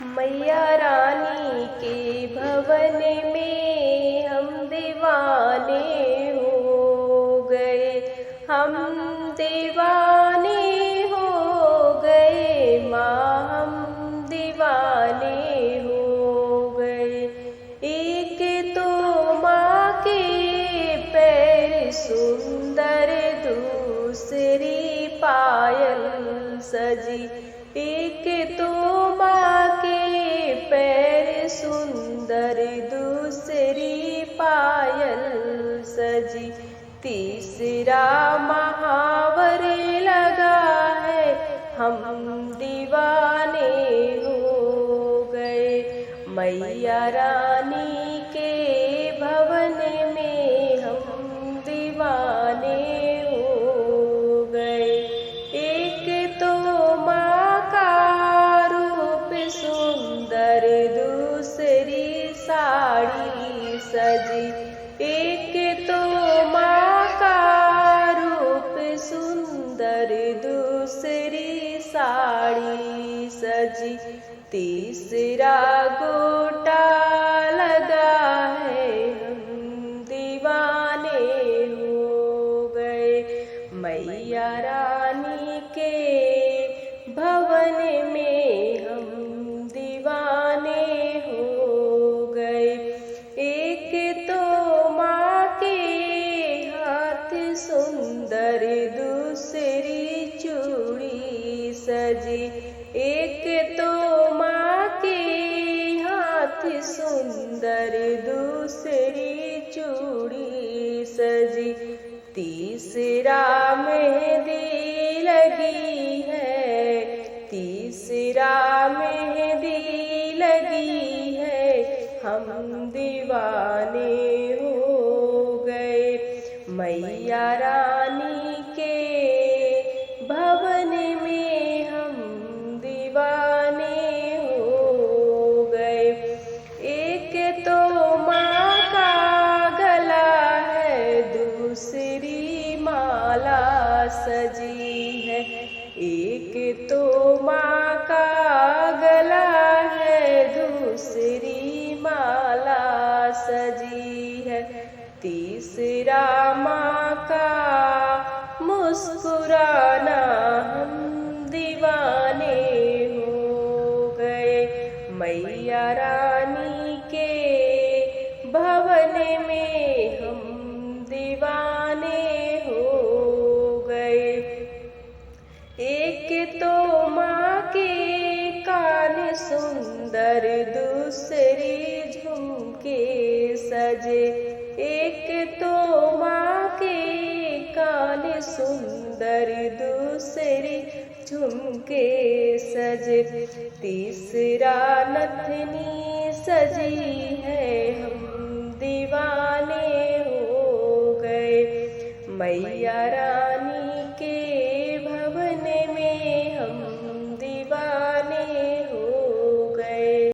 मैया रानी के भवन में हम दीवाने हो गए, हम दीवाने हो गए माँ, हम दीवाने हो गए। एक तो माँ के पैर सुंदर, दूसरी पायल सजी। एक तो माँ के पैर सुंदर, दूसरी पायल सजी। तीसरा महावर लगा है, हम दीवाने हो गए। मैया रानी के भवन में हम दीवाने हो गए। एक तो माँ का रूप सुंदर, दूसरी साड़ी सजी। एक तो माँ का रूप सुंदर, दूसरी साड़ी सजी। तीसरा गोटा लगा है, हम दीवाने हो गए। मैया रानी के भवन में हम दीवाने हो गए। एक तो माँ के हाथ सुंदर, दूसरी चूड़ी सजी। एक तो माँ के हाथ सुंदर, दूसरी चूड़ी सजी। तीसरा मेहंदी लगी है, तीसरा मेहंदी लगी है, हम दीवाने हो गए। मैया रानी के भवन में हम दीवाने हो गए। एक तो माँ का गला है, दूसरी माला सजी है। एक तो माँ का गला है, दूसरी माला सजी है। तीसरा माँ का मुस्कुराना, हम दीवाने हो गए। मैया रानी के भवन में हम दीवाने हो गए। एक तो माँ के कान सुंदर, दूसरी झुमके सजे। एक तो माँ के कान सुंदर, दूसरी झुमके सजे। तीसरा नथनी सजी है, हम दीवाने हो गए। मैया रानी